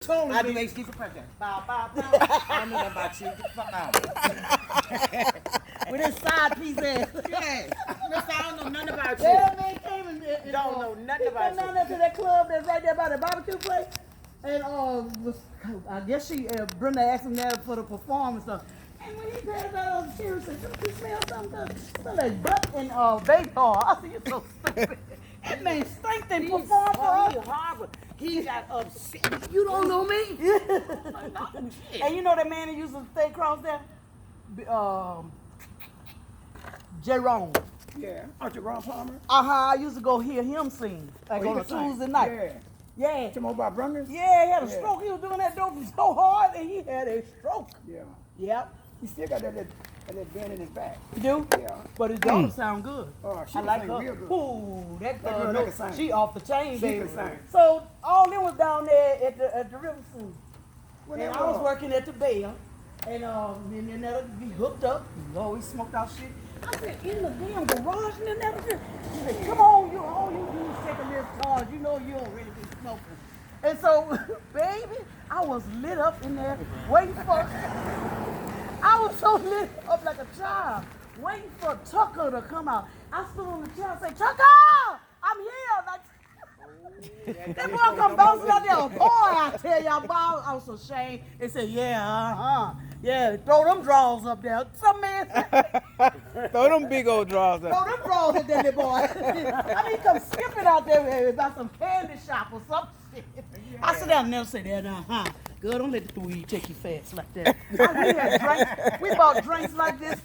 Totally. I do make sneaker pressure. Bow, bow, bow. I don't know nothing about you. Get the fuck out. With his side piece ass. Yeah. Mister, I don't know nothing about you. Yeah, man came and Don't know nothing about you. He come down there to that club that's right there by the barbecue place. And I guess Brenda asked him there for the performance stuff. And when he passed out on the chair, he said, "Don't you smell something good? Smell like butt and baby oil." I said, "You're so stupid." That man stank and performed for us. He's horrible. He got upset. You don't know me? And you know that man that used to stay across there? Jerome. Yeah. Aren't you Ron Palmer? I used to go hear him sing. Like on a Tuesday night. Yeah. Yeah. Come on, Bob Brungers? Yeah, he had a stroke. He was doing that dope so hard and he had a stroke. Yeah. Yep. He still got that band in his back. You do? Yeah. But his daughter sound good. Oh, she I like sing her. real good. Ooh, that girl girl, can sing. she off the chain, She baby. can sing. So all them was down there at the river scene. When And they I was were- working at the Bell, and then they'd be hooked up. We always smoked out shit. I said, in the damn garage, and then everything. She said, "Come on, all you do is take a little charge. You know you don't really be smoking." And so, baby, I was lit up in there, waiting for. I was so lit up like a child, waiting for Tucker to come out. I stood on the chair and said, "Tucker, I'm here." Like, that boy come bouncing out there. Boy, I tell y'all, boy, I was so ashamed. They said, "Yeah, yeah, throw them drawers up there." Some man said, Throw them big old drawers "Throw up. them drawers up there, boy." I mean, come skipping out there about some candy shop or some shit. I said, "I'll never say that, Girl, don't let the weed take you fast like that." We had drinks. We bought drinks like this.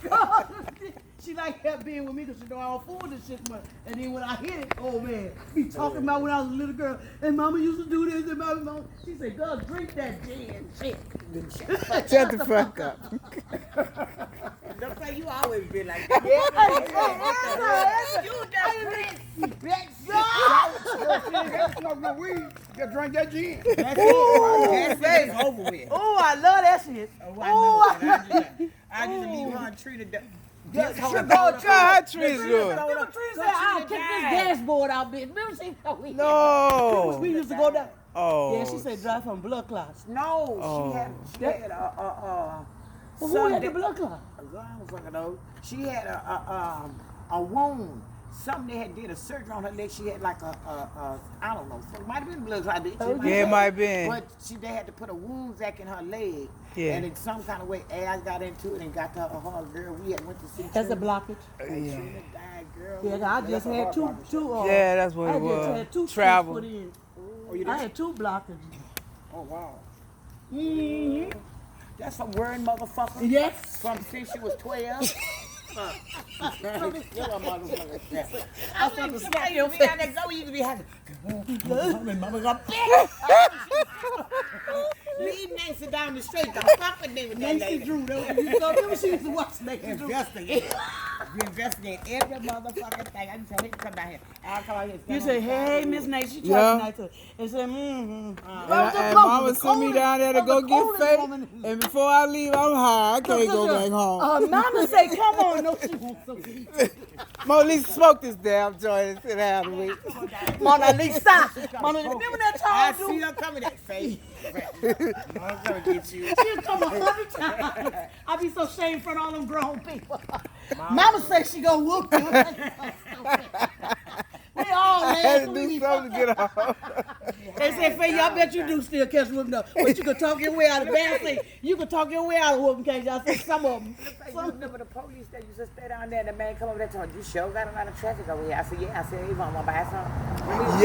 She like kept being with me because she know I don't fool this shit much. And then when I hit it, oh man, be talking about when I was a little girl. And mama used to do this and mama. She said, "Girl, drink that gin shit." Shut the fuck up. Don't say you always been like that. Smoke no weed. Just drink that gin. That's it. That's over with. Oh, I love that shit. I just leave her treated. Just God, how trees doing? Remember Tree said, "I'll kick this dashboard out, bitch." Remember she told me? No. We used to go down. Oh. Yeah, she said drive from blood clots. No, Oh. she had Well, who had the blood clot? I don't fucking know. She had a wound. Something they had did a surgery on her leg. She had like I don't know. So it might have been blood clot. Yeah, it might have been. But they had to put a wound back in her leg. Yeah. And in some kind of way, I got into it and got to her hard girl. We had went to see. That's a blockage. Yeah. Died, girl. Yeah, I just had two. Yeah, that's what I it just was. had two Travel. put in. Oh, you I did? had two blockages. Oh, wow. Mm-hmm. That's a word, motherfucker. Yes. From since she was 12. I think the smell you down there go, you can be having. Leave Nancy down the street. Don't fuck with me with that Nancy lady. Drew, though. You know, remember she used to watch Nancy Drew. Investigate. We investigate every motherfucking thing. I just say, hey, come down here. I'll come out here. You say, "Hey, Miss Nancy," she Yeah. tried to nice to and said, And mama sent me down there to go get fake. And before I leave, I'm high. I can't go back home. Mama say, "Come on." No, she wants some weed. Mona Lisa, smoke this damn joint and sit down and wait. Mona Lisa. Remember that I time? see her coming that face. I'm gonna get you. She'll come 100 times. I be so ashamed in front of all them grown people. Mama say she gonna whoop you. We all I had laugh. to do something to get off. They said, "Faye, I bet you do still catch whooping though. But you can talk your way out of bad thing. You can talk your way out of whooping case. I said some of them. You remember the police that used to stay down there and the man come over there and told you sure got a lot of traffic over here. I said, yeah. I said, you want to buy something?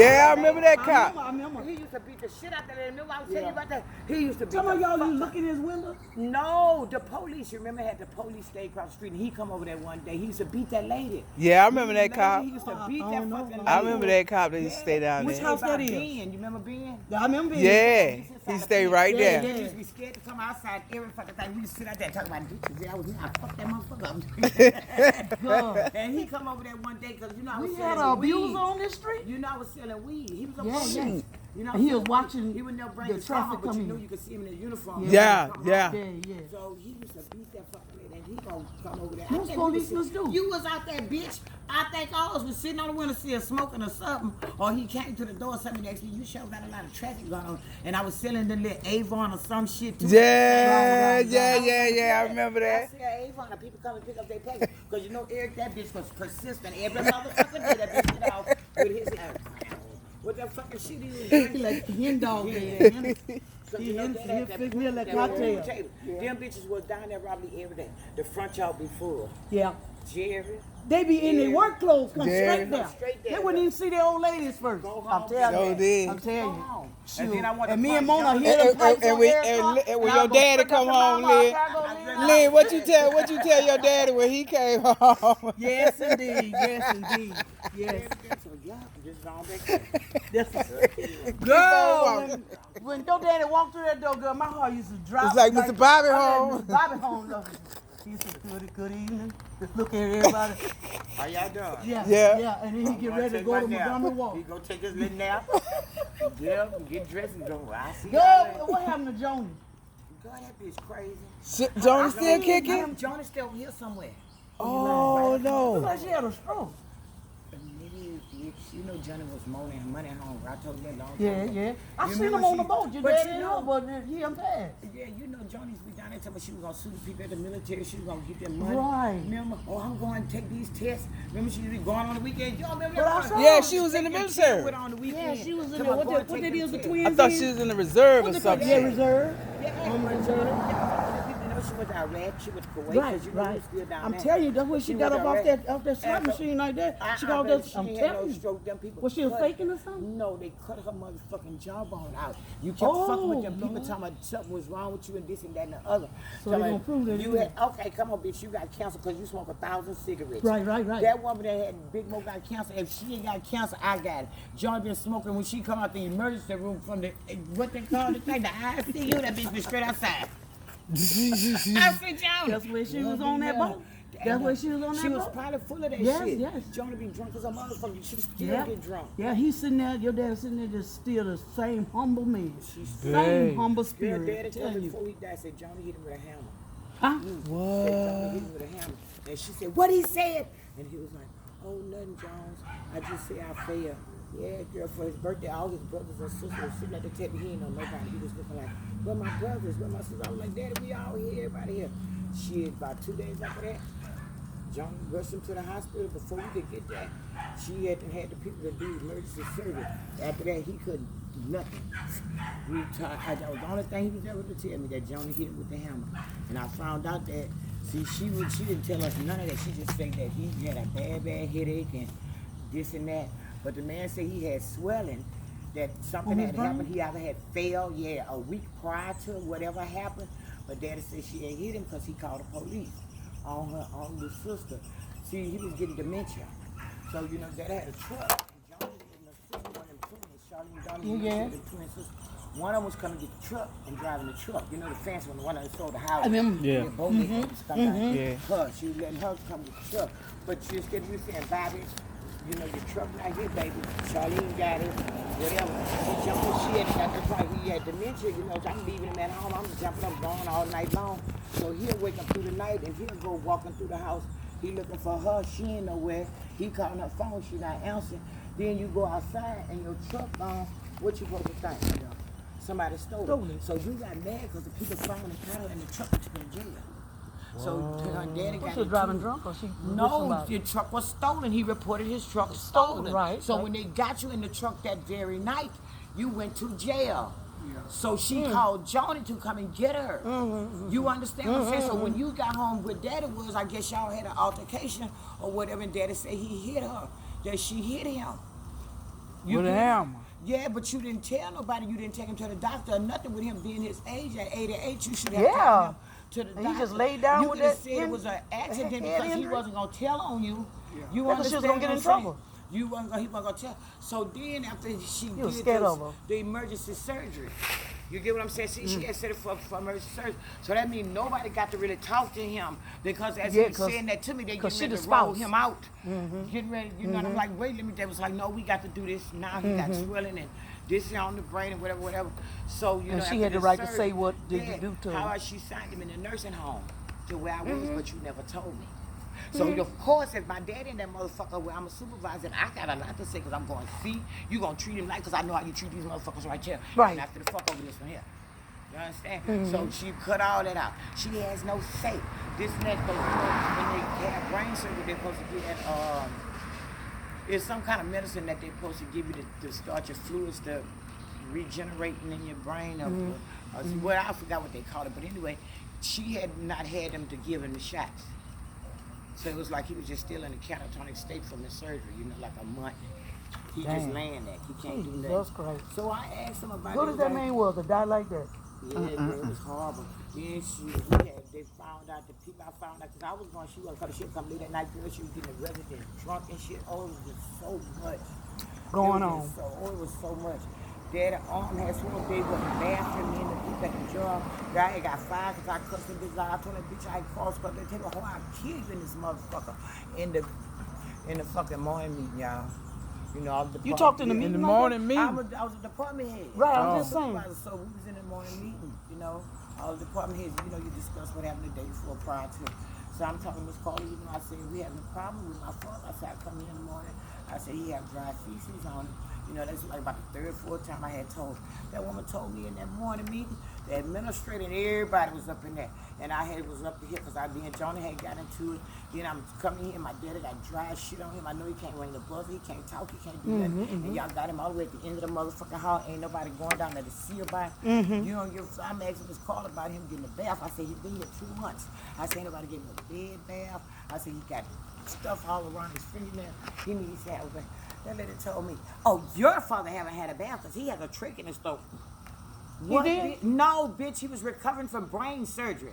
Yeah, I remember that cop. I remember. He used to beat the shit out of that. Remember I was telling you about that? He used to beat Some of the y'all fuck you out- look in his window. No, the police. You remember had the police stay across the street and he come over there one day. He used to beat that lady. Yeah, I remember that cop. He used to beat I that don't know. fucking lady. I remember that cop that used to stay down Which there. house that Ben. is? You remember Ben? I remember. Yeah, he stayed right Yeah, there. yeah. He used to be scared to come outside every fucking time. We used to sit out there talking about bitches. Yeah, I was I fucked that motherfucker up. And he come over there one day because you know I was We had selling an abuser weed. on this street. You know I was selling weed. He was a Yeah, police. yeah. You know, And he was selling watching weed. He would never bring the his traffic car, but you coming knew in. you could see him in his uniform. Yeah, Come on. yeah. Yeah, yeah. So he used to beat that fucking lady. And he gonna come over there. Most policemen do. You was out there, bitch. I think all of us was sitting on the windowsill smoking or something, or he came to the door or something next to you. You sure got a lot of traffic going on, and I was selling the little Avon or some shit too. Yeah, I remember I that. said Avon, and people come and pick up their package, because you know Eric, that bitch was persistent. Every motherfucker did that bitch get off with his what that fucking shit is. He like hen dog head. He fix me like cocktail. Them bitches was down there probably every day. The front y'all be full. Yeah. Jerry. They be in their work clothes, come Jerry. straight there. They wouldn't even see their old ladies first. I'm telling you. I'm telling you. And then I want And me and Mona hit them pipes on and when your daddy come home, Lynn, what you tell your daddy when he came home? Yes, indeed. Yes, indeed. Yes. Girl, when your daddy walked through that door, girl, my heart used to drop. It's like Mr. Bobby home. Mr. Bobby home, though. He said, good evening. Just look at everybody. How y'all doing? Yeah. And then he get ready to go to Montgomery Walk. He go take his little nap. Get up and get dressed and go. I see Girl, what happened to Joni? God, that bitch crazy. Johnny still kicking? Johnny's still here somewhere. Oh, Look no. like she had a stroke. You know Johnny was moaning money home. I told you that long time ago. Yeah. I You seen him remember on the she- boat. You but daddy you didn't know- know, but he I'm bad. Yeah, you know Johnny's be down there telling me she was gonna sue the people at the military. She was gonna get them money. Right. Remember? Oh, I'm going to take these tests. Remember she was going on the weekend. Y'all remember But I that? saw Yeah, she was in the military. Went on the weekend. Yeah, she was in Come there. on, What go that and take is, them the tests. twins? I thought she was in the reserve or something. Yeah, reserve. Yeah, reserve. She was Iraq. She was Kuwait. Right, You know, right. still down I'm there. telling you, that's where she got was up off Iraq. that slot machine like that. She got off baby, that. I'm ain't had telling no you. stroke. Them people Was she cut- faking or something? No, they cut her motherfucking jawbone out. You kept Oh, fucking with them people Lord. talking about something was wrong with you and this and that and the other. So they Talking gonna about, prove that you it had, okay, come on, bitch, you got cancer because you smoke 1,000 cigarettes. Right. That woman that had Big Mo got cancer. If she ain't got cancer, I got it. John been smoking when she come out the emergency room from the what they call the thing, the ICU. That bitch been straight outside. I said, John. That's where she was on that boat. That's where she was on that She was boat. probably full of that Yes, shit. yes. Jonah be drunk as a motherfucker. She still Yeah. get drunk. Yeah, he's sitting there. Your dad's sitting there, just still the same humble man, She's same humble Your spirit. daddy told Tell me you. before he died, said Johnny hit him with a hammer. Huh? Said Johnny hit him with a hammer. And she said, what he said? And he was like, oh, nothing, Jones. I just say I failed. Yeah, girl, for his birthday, all his brothers and sisters were sitting at the table. He ain't know nobody. He was looking like, where my brothers, where my sisters? I was like, Daddy, we all here, everybody here. Shit, about 2 days after that, John rushed him to the hospital. Before we could get there, she had the people to do emergency surgery. After that, he couldn't do nothing. That was the only thing he was able to tell me, that Johnny hit him with the hammer. And I found out that, see, she didn't tell us none of that. She just said that he had a bad headache and this and that. But the man said he had swelling, that something had happened. He either had failed, a week prior to whatever happened. But Daddy said she had hit him because he called the police on his sister. See, he was getting dementia. So, you know, Daddy had a truck. And Johnny was in the sister, one of them twins, Charlie and Donnie, the twin sisters. One of them was coming to get the truck and driving the truck. You know the fancy one, the one that sold the house. I remember. Yeah. Both of them stuff like Yeah. her. She was letting her come get the truck. But she was getting you saying, Bobby, you know, your truck right here, baby. Charlene got it, whatever. She had got the point. He had dementia, you know, so I'm leaving him at home. I'm jumping up, going all night long. So he'll wake up through the night and he'll go walking through the house. He looking for her. She ain't nowhere. He calling her phone. She not answering. Then you go outside and your truck gone. What you supposed to think? You know? Somebody stole it. So you got mad because the people found the cattle and the truck took him to jail. So her daddy got She was driving drunk or she No, the truck was stolen. He reported his truck stolen. Right. So when they got you in the truck that very night, you went to jail. So she called Johnny to come and get her. You understand what I'm saying? So when you got home where Daddy was, I guess y'all had an altercation or whatever, and Daddy said he hit her, that she hit him. With a hammer. Yeah, but you didn't tell nobody. You didn't take him to the doctor or nothing. With him being his age at 88, you should have taken him to the doctor. And he just laid down with You could have that said it was an accident because he wasn't going to tell on you. You Because she was gonna get in trouble. He wasn't going to tell. So then after she was did scared of her. the emergency surgery, you get what I'm saying? See, she had said it for emergency surgery. So that means nobody got to really talk to him because as he was saying that to me, they getting ready to roll him out. Getting ready, you know, and I'm like, wait, let me, they was like, no, we got to do this. Now he got swelling and this is on the brain and whatever. So, you know, And she after had the the right to surgery, say what did you do to how her. she signed him in the nursing home to where I was, but you never told me. So of course, if my daddy and that motherfucker, where I'm a supervisor, and I got a lot to say because I'm going, see, you gonna treat him like, because I know how you treat these motherfuckers right here. Right. And after the fuck over this one here. You understand? So she cut all that out. She has no say. This and that, but when they have brain surgery, they're supposed to get that, it's some kind of medicine that they're supposed to give you to start your fluids to regenerating in your brain. Well, I forgot what they called it, but anyway, she had not had them to give him the shots. So it was like he was just still in a catatonic state from his surgery, like a month. He just laying there. He can't do that. That's crazy. So I asked him about it. What does that mean was to die like that? Yeah, girl, it was horrible. Then they found out, the people I found out, because I was going, she wasn't coming, she would come late at night, girl, she was getting arrested, drunk and shit. Oh, it was just so much. Going on. It was so much. Daddy arm had swollen, they went to the bathroom, me and the people at the job. Guy had got fired because I cussed him bitch out. I told that bitch I cross-cut. They tell me, oh, I'll kill you in this motherfucker. In the fucking morning meeting, y'all. I was You talked in the meeting? In the morning meeting? I was a department head. Right, I was just saying. So we was in the morning meeting, all the department heads, you discuss what happened the day before prior to. So I'm talking to Miss Carter, I said, we having a problem with my father. I said, I come in the morning. I said, he had dry feces on him. That's like about the third, fourth time I had told. That woman told me in that morning meeting, the administrator and everybody was up in there. And I was up here because me and Jonah had got into it. Then I'm coming here, my daddy got dry shit on him. I know he can't ring the buzzer, he can't talk, he can't do nothing. And y'all got him all the way at the end of the motherfucking hall. Ain't nobody going down there to see about him. So I'm asking this call about him getting a bath. I said, he's been here 2 months. I said, ain't nobody gave him a bed bath. I said, he got stuff all around his fingernail. He needs to have a bath. That lady told me, oh, your father haven't had a bath because he has a trick in his throat. He did? No, bitch, he was recovering from brain surgery.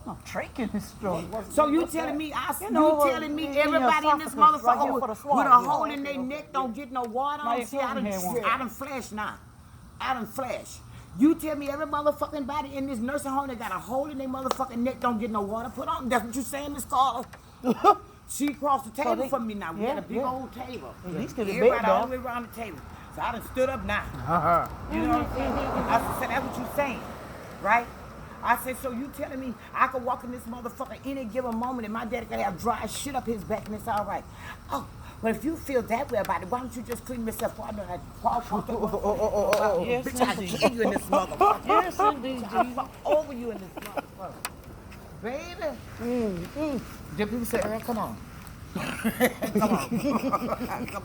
No, trick in his throat. So you telling me, everybody in this motherfucker with a hole in their neck don't get no water on? See, I done flash now. I done flash. You tell me every motherfucking body in this nursing home that got a hole in their motherfucking neck don't get no water put on? That's what you saying, Miss Carter? She crossed the table from me now. We had a big old table. Everybody all the way around the table. So I done stood up now. You know what I'm saying? I said, that's what you saying, right? I said, so you telling me I could walk in this motherfucker any given moment and my daddy could have dry shit up his back and it's all right. Oh, but if you feel that way about it, why don't you just clean yourself before I know that Yes, bitch, I kill you in this motherfucker. Yes, indeed. I'll fuck over you in this motherfucker. Baby. The people say, Earl, come on. Come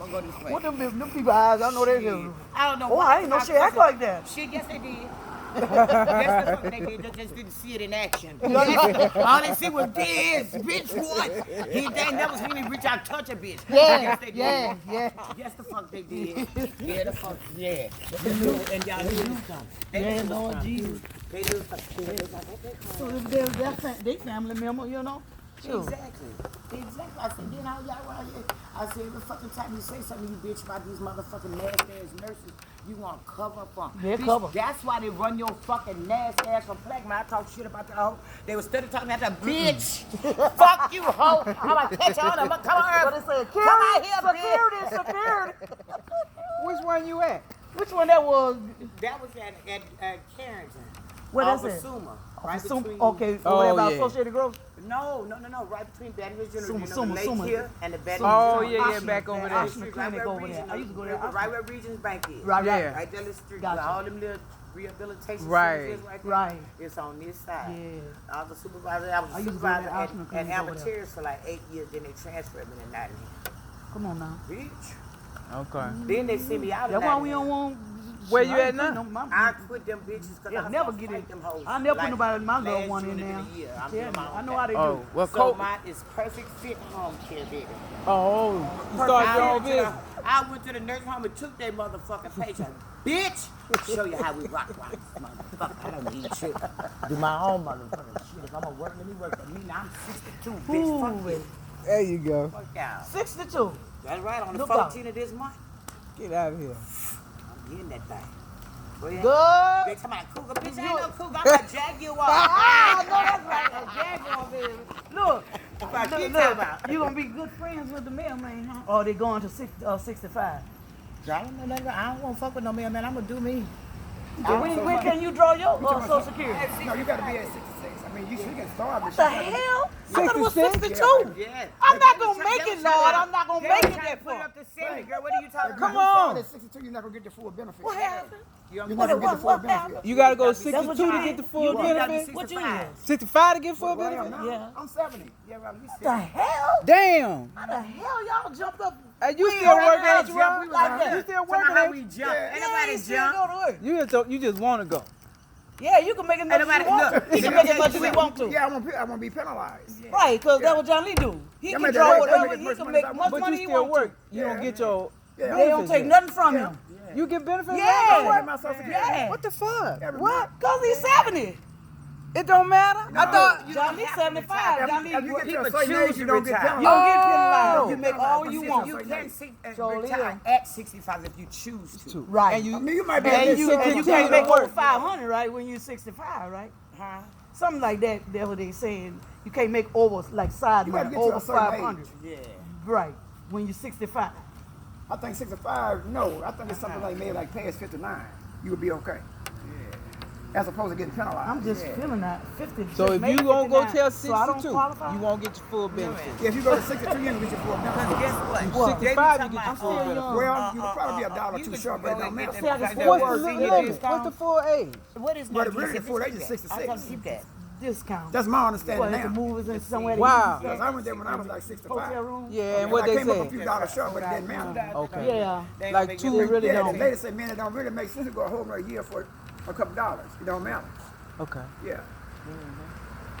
on, go this way. What them people eyes? I know they do. I don't know Oh, why. I ain't no shit act like that. Shit, yes they did. Yes, the fuck they did. They just didn't see it in action. All they see was this, bitch, what? They never seen me reach out and touch a bitch. Yes, they did. Yeah. Yes, the fuck they did. Yeah, the fuck, yeah. And y'all knew this coming. Yeah, Lord Jesus. They knew this coming. So if they family member, Sure. Exactly. I said, then how y'all around here? I said, every fucking time you say something, you bitch about these motherfucking nasty ass nurses, you want to cover up on. Yeah, bitch, cover. That's why they run your fucking nasty ass from black man. I talk shit about the hoe. They were steady talking about the bitch. Fuck you, hoe. I'm going to catch you on. I'm going to come on. What they say? Come out here, Security. Which one you at? Which one that was? That was at Carrington. What is it? Suma. Right Suma. between, Okay, over there about yeah. Associated Growth? No. Right between Baton Rouge and Suma. here and the Baton Oh, Rouge. yeah, back over there. Oshner Clinic over there. I used to go there. Right where Regions Bank is. Right. Yeah. Right there in the street. Gotcha. Where all them little rehabilitation Right. centers is right there. Right. It's on this side. Yeah. I was a supervisor. I was a used to go there supervisor at Oshner at Clinic over there. Albertarius for like 8 years. Then they transferred me to Nottingham. Come on now. Bitch. Okay. Then they sent me out of That's why we Nottingham. don't want. Where you at now? I quit them bitches because Yeah, I never was get fight it. them hoes. I never put Like, nobody my little last one in June there. of the year. I'm Yeah, doing my own I know thing. how they do. Oh, well, So mine is perfect fit home care, baby. Oh, you started your own business. I went to the nursing home and took their motherfucking patient. Bitch! Show you how we rock this motherfucker. I don't need shit. Do my own motherfucking shit. If I'm gonna work, let me work for me. Now I'm 62, bitch. Fuck you. There you go. Fuck y'all. 62. That's right, on the Look 14th of this month. Get out of here. I'm getting that thing. Go ahead. Good. They talking about cougar. Bitch, I ain't no cougar. I'm a jaguar. Ah, no, that's right. A jaguar, baby. Look. What you talking about? You gonna be good friends with the mailman, huh? Or they going to 65? I don't know nothing. I don't want to fuck with no man. I'm gonna do me. When can you draw your Social Security? No, you gotta be at 66. I mean, you should get started. What the hell? I thought it was 66? 62. Yeah. I'm not going to make it, Lord. I'm not going to make it that Put it far. up to 70, girl. What are you talking about? Come on. At 62, you're not going to get the full benefit. What happened? You're What- not going to get the full what benefit. happened? You gotta go what 62 you to did. get the full You did. benefit. What you is? 65 to get full Well, I am benefit? now. Yeah. I'm 70. Yeah, well, you What the 70. hell? Damn. How the hell y'all jumped up? Hey, you We still already working had out, jump, Rob? we was like that. You still Somehow working how out? we jump. Yeah, Ain't you nobody still jump. go to work. You just want to go. Yeah, you can make as much as nobody- you want look, to. He can yeah, make as yeah, much as he yeah. want to. Yeah, I won't be penalized. Right, because Yeah. that's what John Lee do. He Yeah, can man, draw they whatever. make He much can money make as I much want. But money you he still want work. to. You don't get your Yeah, They don't take nothing from him. You get benefits? Yeah. now? I get my Social Security. Yeah. What the fuck? Every What? Because he's 70. It don't matter? I thought. John Lee 75. John Lee, If you get to a people certain age, you don't get You penalized. don't get Oh. penalized. You make all you You want. can Surely retire at 65 if you choose to. Right. And I you, mean, you might be And able you, to and you get can't make some- over 500, right, when you're 65, right? Huh? Something like that. That's what they saying. You can't make over, like, side You gotta money, get to over a certain 500. age. Yeah. Right, when you're 65. I think 65, no. I think it's something like maybe like past 59. You would be okay. As opposed to getting penalized. I'm just feeling that 50. so just if made you gonna go 59, till so I don't 62, qualify? you won't get your full benefit. Yeah, if you go to 62, you can get your full benefit. Because guess what? What? 65, you get your I'm full still benefit. young. Well, you would probably be a dollar you too could short, go but it don't and get matter. See, I can the- still What's work. the Senior limit? discount. What's the full age? What is But not really, keep before they that? just I thought 66. keep that. Discount. That's my understanding Well, at the now. movies and somewhere to Wow. eat and Because stuff. I went there when I was like 65. Hotel room. Yeah, and And what I they came up a say? few dollars short, but it didn't matter. Okay. Yeah. They Like don't two- make It really Yeah, don't. the lady said, man, it don't really make sense to go a whole nother year for a couple dollars. It don't matter. Okay. Yeah.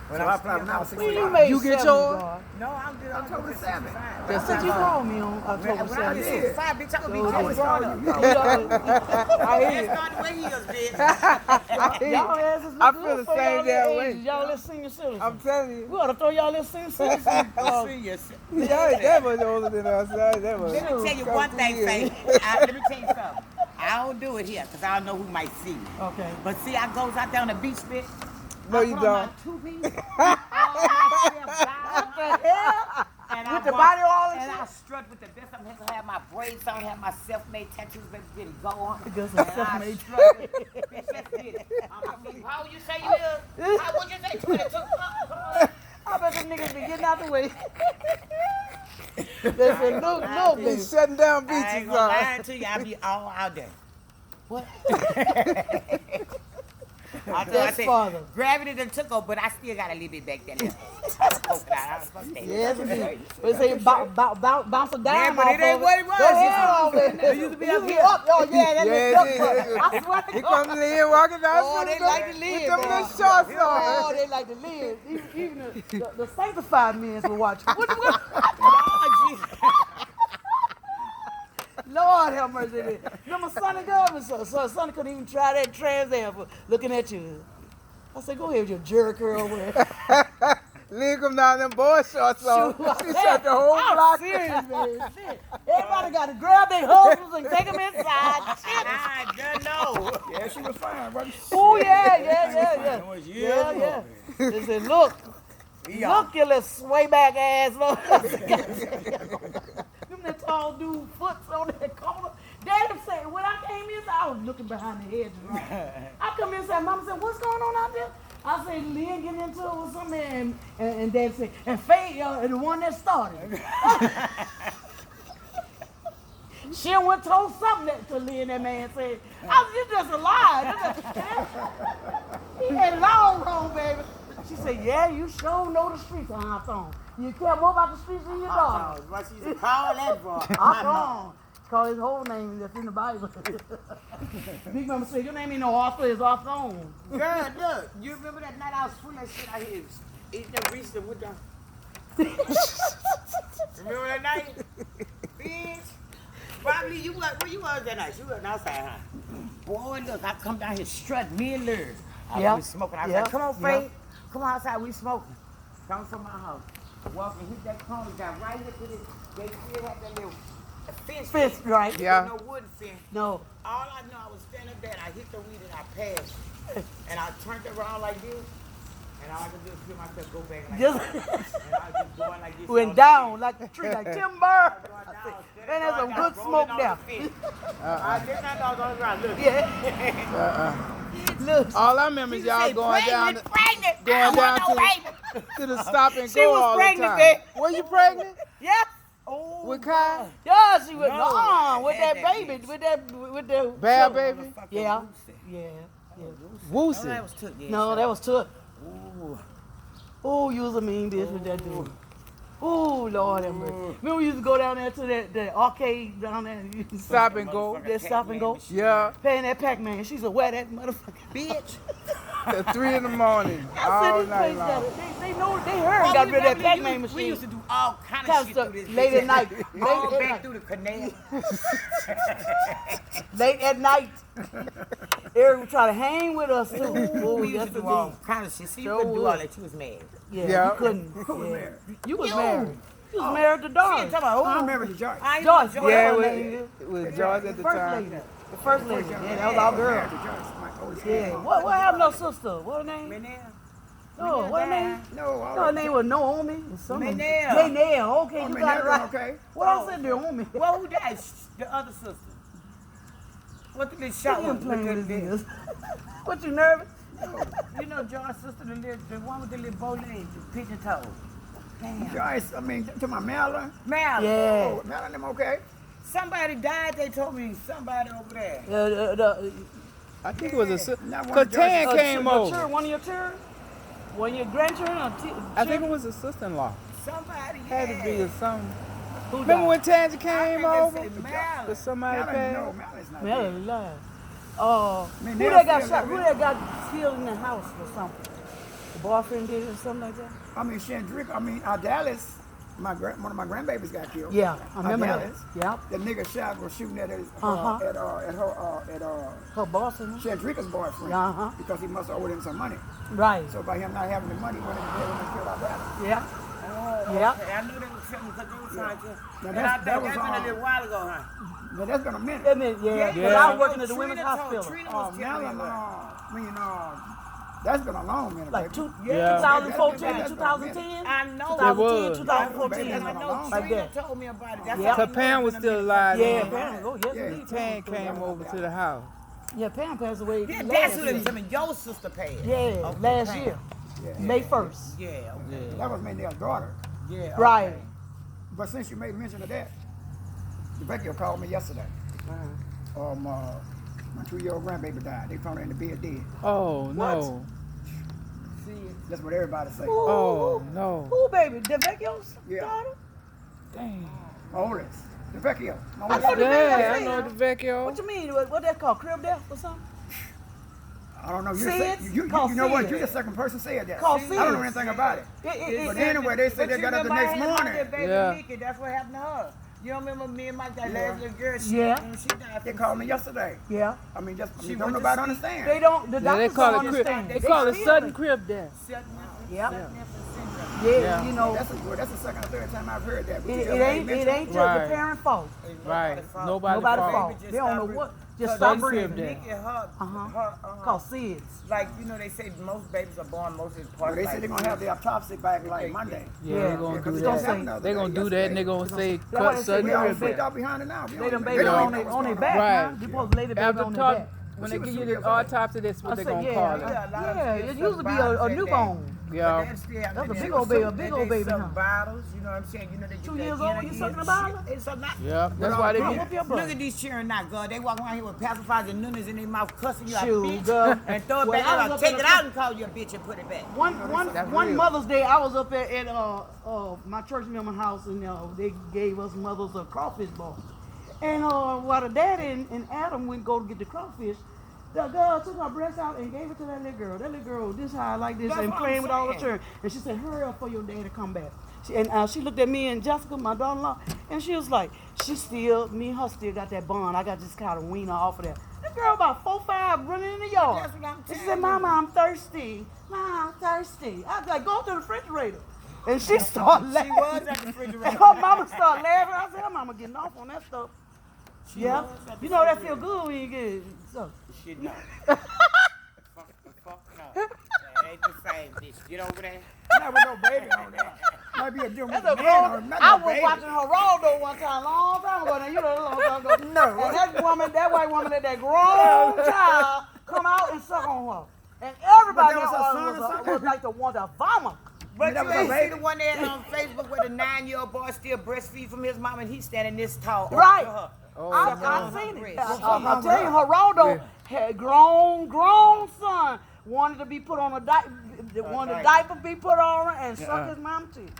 When So I'm I applied still now young. 65. You made You get 70, yours? God. No, I'm good. October 7th. That's what you called me on October When I was 7th. 65, bitch, I'm gonna be So, just growing up. I hear That's not the way he is, bitch. you. Y'all asses I look feel good the for same y'all damn little way. ages. Y'all little senior citizens. I'm telling you. We ought to throw y'all little senior citizens. Serious. Y'all ain't that much older than us. That much. Let me tell you one thing, years. Faith. Let me tell you something. I don't do it here because I don't know who might see me. Okay. But see, I goes out there on the beach, bitch. No, I you put on don't. my two-piece, all myself down, What the hell? and With I the walk- body all and and shit? I strut with the best. I'm going to have my braids on, have my self-made tattoos, baby, get it go on. Got some And I self-made strut with it. Bitch, let's get it. How would you say you is? How would you say 22? I bet them niggas be getting out the way. They said, look, He's baby. shutting down I ain't beaches. gonna lie to you, I be all out there. What? I That's said, father. gravity done took over, but I still got a little bit back there. Yes, indeed. They say bounce a dime Yeah, but off it ain't of what it was. Go ahead on it. It used to be up here. Up. Oh, yeah, that Yeah, is it up. is. I swear to Here God. comes Lynn walking down Oh, they like to live, with them boy. little shorts Oh, on. they like to live. Even the sanctified men will watch. Lord have mercy. Remember Sonny Government? So Sonny couldn't even try that trans air for looking at you. I said, go ahead with your jerk curl over there. Lynn come down them boy shorts on. She shut the whole I'm block. serious, man. Shit. Everybody got to grab their husbands and take them inside. Shit. I don't know. Yeah, she was fine, buddy. Oh, yeah. They said, look, you little sway back ass. Look. Them that tall dude foots on that corner. Daddy said, when I came in, I was looking behind the hedge. Right? I come in and said, Mama said, what's going on out there? I said, Lynn getting into it with something, and Dad said, and Faye, the one that started. She went told something to Lynn, that man said, I was just a lie. He had it all wrong, baby. She said, yeah, you sure know the streets on our phone. You care more about the streets than your daughter. What she used to call that boy? Our phone. Call his whole name that's in the Bible. Big Mama said, your name ain't no Arthur, it's our phone. Girl, look, you remember that night I was fooling that shit out here? Eating them Reese's with them. Remember that night? Bitch. Probably you was, where you was that night? You wasn't outside, huh? Boy, look, I come down here strutting, me and Lynn. I was smoking. I was like, come on, Faye. Come outside, we smoking. Come from my house. Walking, hit that corner, got right into this. They still had that little fence. Right? Yeah. No wooden fence. No. All I know, I was standing there and I hit the weed and I passed. And I turned around like this. And all I could do is feel myself go back like Just this. And I was just going like this. went down like a tree, like timber. And And there's some good smoke there. I did not know I was on the ground. Look. Yeah. Look. All I remember is y'all going down. Pregnant. pregnant. going I don't down want no baby. to the stop and She go was all pregnant, the time. bitch. Were you pregnant Yeah. Oh, with Kai? Yeah, she was No, with I that had that baby, bitch. with the Bad baby? Yeah. Yeah. Oh, Woosie. that was took. Yeah, No, that was tough. Ooh. Oh, you was a mean bitch with that dude. Oh, Lord have mercy. Remember we used to go down there to the arcade down there and you used to Stop and go. that stop and go? Yeah, Paying that Pac-Man. She said, where that motherfucker? Bitch. at 3 in the morning, I all said, this night place long. got it. They know, they heard and got rid of that Pac-Man machine. We used to do all kind Kind of of shit stuff through this late bitch. at night. All Late at back night. through the canal. Late at night. Eric would try to hang with us too. Ooh, we used yes, to do indeed. all kind of shit. See, you Sure couldn't do would. all that. You was mad. Yeah, Yeah. you couldn't. Who was Yeah. married? You was You. married. You was married to She Doris. ain't talking about I who. remember the Joyce. I ain't Joyce. know Yeah, Joyce. it was George at the First time. lady. The first lady. Yeah, that was our girl. Married to Joyce, my oldest Yeah. grandma. What happened to her sister? What her name? Manel. No, what her name? No, all No, her of name was Naomi. or something. Manel. Manel. Okay, Oh, you got it Manel, right. okay. What I said Naomi? Well, who died? The other sister. What the little shot You one? playing Look with at this? this. What you nervous? You know John's sister, the one with the little bow legs, the pigeon toes. Damn. Joyce, I mean, to my Mallory. Mal. Yeah. Oh, Mallory, them okay? Somebody died, they told me. Somebody over there. I think it was a sister. Not one Because of George's- Tan came over. One of your children? One of your grandchildren? Or I think it was a sister-in-law. Somebody Had to be or something. Who Remember when Tanja I came think over? they said Mal. Did somebody Mallory, passed? no, Mallory's not Yeah, dead. alive. I mean, Who they'll that got feel shot? that Who way. that got killed in the house or something? The boyfriend did it or something like that? I mean, Shandrick, I mean, Dallas, one of my grandbabies got killed. Yeah, I remember that. Dallas. Yeah. The nigga shot was shooting at his, Uh-huh. at Her boss and Shandrika's boyfriend. Uh-huh. Because he must have owed him some money. Right. So by him not having the money, he went in jail and killed our Dallas. Yeah. Oh, Yeah. okay. I knew they was telling me because they was trying to. Now And that's- I think that was that's been a all. little while ago, huh? But that's been a minute. That meant, yeah. Because Yeah. I was working at the Trina women's told- hospital. Trina was telling me Mallory, about it. I mean, that's been a long minute. Like baby. Yeah. 2014, That's 2010? I know. 2010, was. 2014. That's I been a know long Like Trina that. told me about it. That's Yeah. how I Because know Pam it's was been a still minute. alive. Yeah, then. Pam. Oh, yes, Yeah. indeed. Tan came over to the house. Yeah, Pam passed away Yeah, last that's what it year. was. I mean, your sister paid. Yeah, Okay, last Pam. year. Yeah. May 1st. Yeah, okay. That was Mandel's daughter. Yeah. Okay. Right. But since you made mention of that, Rebecca called me yesterday. My 2-year-old grandbaby died. They found her in the bed dead. Oh, no. That's what everybody say. Oh, no. Who, baby? DeVecchio's Yeah. daughter? Dang. My oldest. Rebecca. My I oldest. thought Yeah, I know the Vecchio. What you mean? What that called? Crib death or something? I don't know. You, SIDS? you Called know what? SIDS. You're the second person said that. Called I don't know SIDS. anything about it. But anyway, they said they got up the next morning. Baby Yeah. Nikki, that's what happened to her. You don't remember me and Mike, that Yeah. last little girl? She, Yeah. When she died. They from called me SIDS. yesterday. Yeah. I mean, just She don't went to nobody sleep. understand. They don't, the Yeah, doctors they call don't it crib. understand. They call it feel sudden it. crib death. Yep. Syndrome. Yeah, Yeah. you know, That's the second or third time I've heard that. But you it just ain't mentioned just Right. the parent fault. Right. Nobody fault. fault. They don't know what. Just stop Sudden breathing. crib death. Nikki, her, Called SIDS. like, you know, they say most babies are born most of the Well, part. they said they're gonna have the autopsy back like Okay, Monday. Yeah, Yeah. they're going to Because do it's gonna say- happen the that. other They're day, going to do that and they're going to say That's why cut they say sudden We all crib freaked death. out behind it now. They done They baby don't on know their what's on their going back, Right. man. They supposed to lay the baby After on their talk, back. when She they was give you 2 the years old. autopsy, that's what I they're said, going to yeah, call it. yeah, it used to be a newborn. Yeah. That's a big old baby, huh? Bottles, you know what I'm saying? You know, they 2 years old, you sucking a bottle? It's a lot. Yeah, that's why they Come be. up your Look butt. at these children now, girl. They walk around here with pacifiers and nunners in their mouth, cussing you like Shoot, bitch, girl. and throw it Well, back I was out. up Take in it the- out and call you a bitch and put it back. That's One real. Mother's Day, I was up at my church member house, and they gave us mothers a crawfish ball. And while the daddy and Adam went go to get the crawfish, the girl took her breast out and gave it to that little girl. That little girl this high like this That's and what playing I'm with all the saying. children. And she said, hurry up for your daddy to come back. She looked at me and Jessica, my daughter-in-law, and she was like, me and her still got that bond. I got this kind of wiener off of that. That girl about 4'5" running in the yard. That's what I'm And she telling said, you. Mama, I'm thirsty. Mama, I'm thirsty. I was like, go to the refrigerator. And she started She laughing. was at the refrigerator. And her mama started laughing. I said, her mama getting off on that stuff. Yeah. was at the You know that feel good when you get it. So. Shit, no. Fuck no. That ain't the same, bitch. Get over there. Not with no baby on there. Might be a different That's a man grown. on it, not I no was baby. watching Geraldo one time, long time ago. Now you know, a long time ago. No. And that white woman, let that grown child come out and suck on her. And everybody that was her son or was something? like the one to vomit. But that you was a ain't see baby? the one there on Facebook where the 9-year-old boy still breastfeed from his mom and he's standing this tall. Right. Up to her. I've seen it. breast. I'll tell you, Geraldo had grown son wanted to be put on a diaper, wanted the diaper be put on her and suck his mom teeth.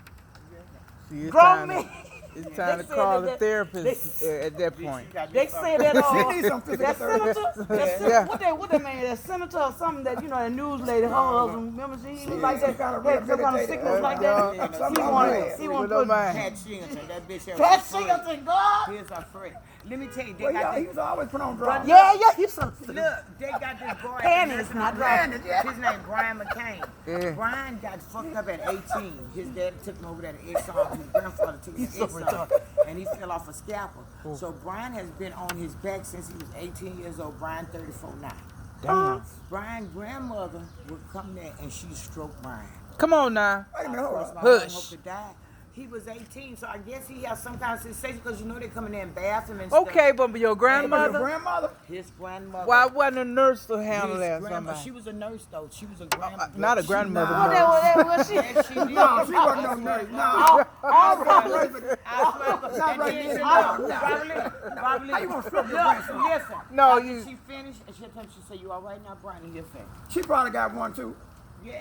See, Grown men. it's time to They said call that- a therapist at that point. They said that She needs some physical that therapy. senator, Yeah. what that man, that senator or something that that news lady, her husband, remember he was like that, Some kind of had some kind of rehabilitated- sickness like that. something He like wanted that. to With put no mind. Pat Singleton, that bitch. had Pat a friend. Singleton, God. Here's our friend. Let me tell you, they Well, got yeah, he this. was always put on drugs. Yeah, he's so Look, they got this boy. Panties, not Panties, yeah. His name Brian McCain. Yeah. Brian got fucked up at 18. His dad took him over there to Exxon. His grandfather took him to so Exxon. And he fell off a scalpel. So Brian has been on his back since he was 18 years old. Brian 34 now. Damn. Brian's grandmother would come there and she stroked Brian. Come on now. Wait a minute, hold Of course, on. my mom Hush. hope to die. He was 18, so I guess he has some kind of sensation because you know they come in there and bath him and Okay, stuff. but your Your grandmother, grandmother? His grandmother. why wasn't a nurse to handle his that? grandma- Somebody? She was a nurse though. She was a grandma. Not a grandmother. Oh, nurse. that was she. Yes, she did. No, she wasn't no nurse. No. All right. Not I right swear, there. Probably. How you gonna flip your breast? Listen. No, after you- She finished, and she'll come. She say, "You all right now, Brian?" And he'll say, She probably got one too. "Yeah."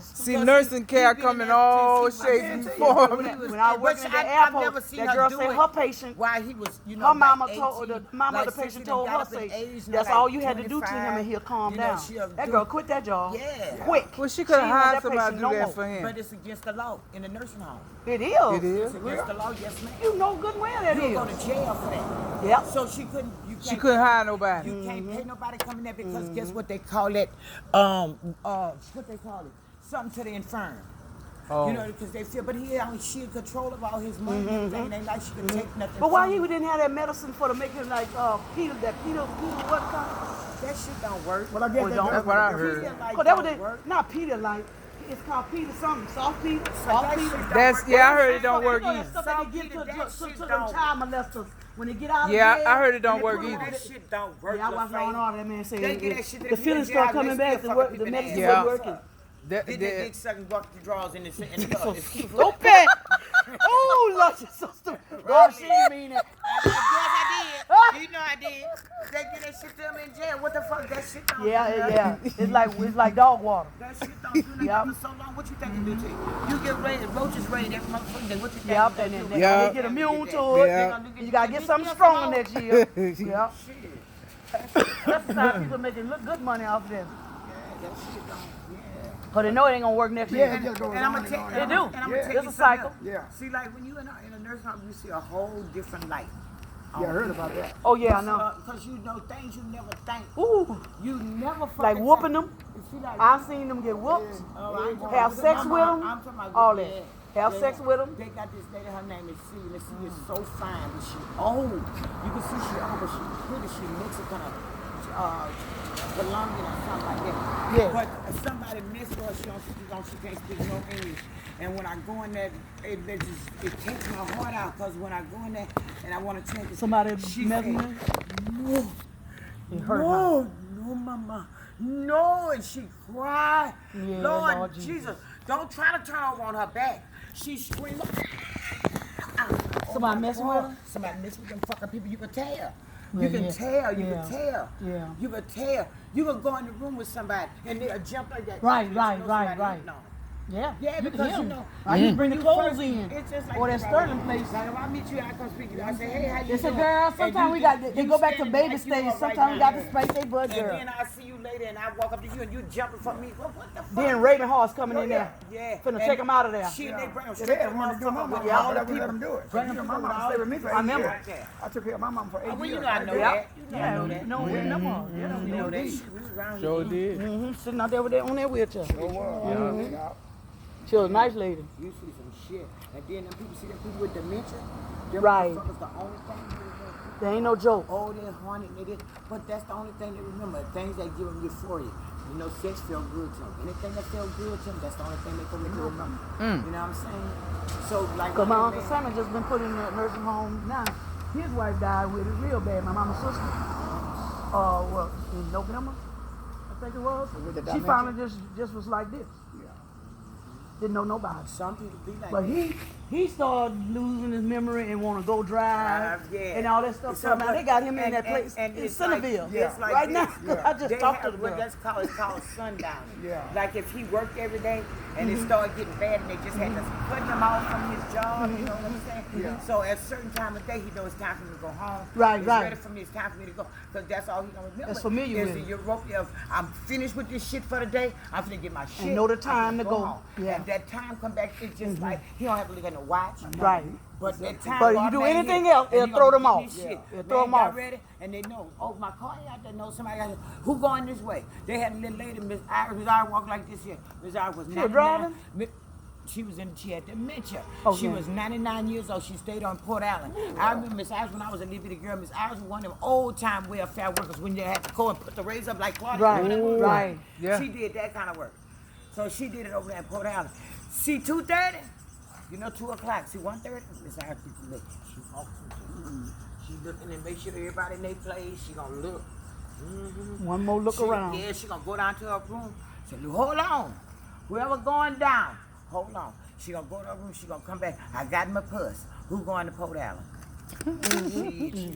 See, nursing care he come been in there all since he was shapes and 18. forms. When I was working at the I've never airport, seen that her girl do said it. her patient, Why he was, you know, her mama like told 18, the mama of the like patient 60, told got her, up in say, age, now that's like all you had to do to him 25, and he'll calm you know, down. she'll That do- girl quit that job. Yeah. Quick. Well, she could have She ain't hired that somebody to patient do no that more. for him. But it's against the law in the nursing home. It is. It is. It's against the law, yes, ma'am. You know good well that You'll go is. to jail for that. Yep. So she couldn't. You She can't- couldn't hire nobody. You can't pay nobody coming there because guess what they call it? What they call it? Something to the infirm. Oh. You know, because they feel, but she in control of all his money and everything. It ain't like she can take nothing. But why from he him. didn't have that medicine for to make him like Peter what kind? That shit don't work. Well, I guess Well, That's what I Peter heard. like Cause that was don't work. not Peter like. It's called Peter something. Soft Peter. That Soft shit Peter. don't That's work. yeah. I heard it don't You work know that either. stuff that they give to That to shit them don't- child molesters when they get out of Yeah, jail. I heard it don't and they work put them on either. That shit don't work. Yeah, I watched LaFace. on all that man say They get that shit to the the feelings people in start jail, coming they back. still The work, fucking the people medicine in Yeah. was working. That, Did that- they dick sucking walk the drawers in the club? Stupid! Oh, Lord, you're so stupid. God, she ain't mean it. Yes, I did. You know I did. They get that shit to them in jail. What the fuck? That shit don't do nothing. Yeah. It's like dog water. That shit don't do nothing Yep. for so long. What you think it do to you? You get raided, roaches raided every motherfucking day. What you think? Yep, it and do then to they, you? Yeah. they get immune to it. Yeah. You gotta get something stronger next year. Yeah. That's the time people making good money off of this. That shit don't. Cause they know it ain't gonna work next Yeah, year. it just goes And I'm on gonna and take. on. They do. And I'm gonna Yeah. take It's you a something cycle. else. Yeah. See, like when you in a nursing home, you see a whole different light. Yeah, I heard about that. Oh yeah, I know. Because you know things you never think. Ooh, You never fucking like whooping think. them. You see, like, I've seen them get whooped. Have sex with them. I'm talking about All yeah. that. Have sex with them. They got this lady, her name is C, and C is so fine, but she old. You can see she old, but she pretty. She Mexican, Colombian or something like that. Yeah. But somebody missed her, she can't speak no English. And when I go in there, it takes my heart out, because when I go in there and I want to change it, Somebody she messing said, with no, It hurt her. no, mama, no, and she cried. Yeah, Lord, Lord Jesus. Jesus. Don't try to turn over on her back. She screamed. Somebody messing with her? Somebody messing with them fucking people. You can tell. Yeah, You can yeah. tell. You Yeah. can tell. Yeah. You can tell. You can go in the room with somebody and they'll jump like that. Right, You know right, somebody right. eating on them. Yeah. Yeah, You because can you hear 'em. know. I used to bring the you clothes first- in. It's just like Or that the Sterling brother. place. Like if I meet you, I come speak to you. I say, hey, how you They said, doing? girl, And sometimes you we just- got, they you go back to standing baby like you stage. are right Sometimes we now. got to spank their butt, And girl. then I see you later and I walk up to you and you jumping for me. What the fuck? Then Raven Horse coming in there. Yeah. Finna And take them out of there. Shit, they bring them Yeah, straight they to had one to do my motherfucker mama. with I all the never let people. them do it. Bring You know, them my people mama stayed with me for 8 I remember. years. I took care of my mama for 8 Well, years. you know I know Yeah. that. You know I Yeah, know that. no, no more. You know that. Shit, we was around Sure here. did. Mm-hmm. Sitting out there with that on that wheelchair. Yeah. She was a nice lady. You see some shit. And then them people see them people with dementia. Them Right. motherfuckers the only thing they remember. There ain't no joke. Oh, they're horny, nigga. But that's the only thing they remember. Things that give them euphoria. You know, sex feel good to them. Anything that feel good to them, that's the only thing they can make you remember. You know what I'm saying? So, like, Cause my man, Uncle Simon just been put in the nursing home now. His wife died with it real bad. My mama's sister. What? In November? I think it was. With the She dementia? finally just was like this. Yeah. Didn't know nobody. Some people be like But that. he started losing his memory and want to go drive Yeah. and all that stuff. So now they got him in that place in it's Centerville it's like right this. now. 'Cause I just They talked to have the what girl. that's called, it's called sundowning. Yeah. Like if he worked every day and it started getting bad and they just had to cut him off from his job, you know what I'm saying? Yeah. So at a certain time of day, he knows it's time for me to go home. Right, It's right. ready for me, it's time for me to go. Because that's all he don't remember. That's familiar is with the him. Europe of, I'm finished with this shit for the day, I'm finna get my shit. know the I'm time finna to go. home. Yeah. And that time come back, it's just like, he don't have to look at no watch. Right. But that time, But God, you do man, anything here, else, and it'll he throw gonna them get off. this shit. Yeah, it'll Man throw them got off. ready, and they know, oh, my car ain't out there. No, somebody got who going this way? They had a little lady, Miss Iris walked like this here. Miss Iris was 99. driving? She was she had dementia. Oh, she yeah. was 99 years old. She stayed on Port Allen. I remember Miss Iris when I was a little bitty girl. Miss Iris was one of them old time welfare workers when you had to go and put the raise up like Claudia. Right, You know what I mean? right. Yeah. She did that kind of work. So she did it over there at Port Allen. See, 2:30, you know, 2 o'clock. See, 1:30, Miss Iris keeps looking. She walks into She looking and make sure everybody in their place. She gonna look. One more look around. Yeah, she gonna go down to her room. Say, hold on. Whoever going down, hold on. She gonna go to her room. She gonna come back. I got my purse. Who going to Port Allen?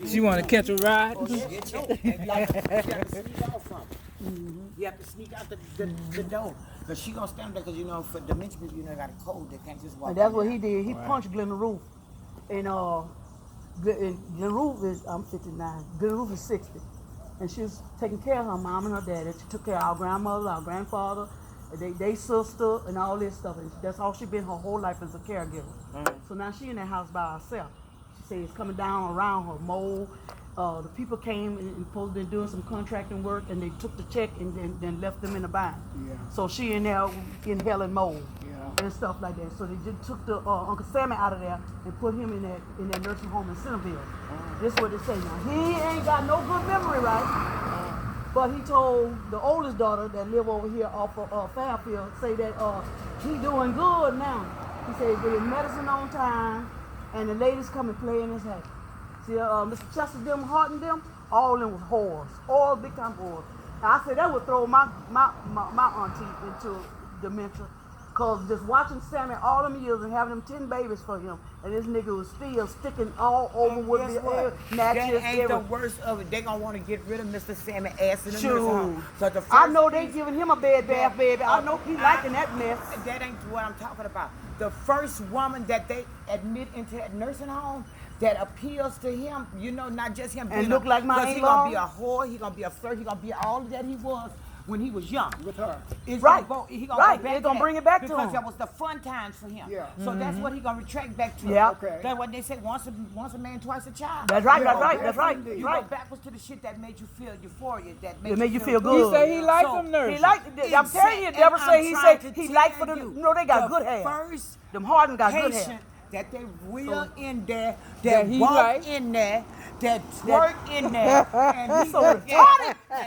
She want to catch a ride? Oh, yeah, yeah. And you have to sneak out from her. You have to sneak out the door. Because she gonna stand there because, you know, for dementia people, you know, got a cold. They can't just walk. And that's in what there. he did. He punched Glenn Roof. And Glenn Roof is, I'm 59. Glenn Roof is 60. And she was taking care of her mom and her dad. She took care of our grandmother, our grandfather, they sister, and all this stuff. And that's all she been her whole life as a caregiver. So now she in that house by herself. She said it's coming down around her mold. The people came and supposed to be doing some contracting work, and they took the check and then left them in the bind. Yeah. So she in there inhaling mold. Yeah. And stuff like that. So they just took the Uncle Sammy out of there and put him in that nursing home in Centerville. This is what they say now. He ain't got no good memory, right? But he told the oldest daughter that live over here off of Fairfield, say that he doing good now. He said get his medicine on time, and the ladies come and play in his house. See, Mr. Chester, them, Hart and them, all of them was whores, all big time whores. Now, I said that would throw my auntie into dementia. Cause just watching Sammy all them years and having them 10 babies for him, and this nigga was still sticking all over with Guess the what? matches. That ain't the worst of it. They gonna want to get rid of Mr. Sammy ass in the Shoot. nursing home. So the I first know they piece- giving him a bed bath, baby. I know he liking that mess. That ain't what I'm talking about. The first woman that they admit into that nursing home that appeals to him, you know, not just him. And look like my because he in-law? gonna be a whore, he gonna be a flirt, he gonna be all that he was when he was young. With her. It's Right. Gonna go, he gonna Right. go back They to gonna that bring it back to because him. that was the fun times for him. Yeah. So that's what he gonna retract back to. Yeah. Okay. That's what they say. Once a man, twice a child. That's right, Yeah, that's right, that's right. indeed. You Right. go backwards to the shit that made you feel euphoria. That It made you feel good. He say he like So, them nurses. He like. I'm telling you, Deborah say he say he like for them. You know they got good hair. First Them Harden got good hair. patient that they wheel in there, That that he walk like. in there, that twerk in there, and he So yeah. retarded.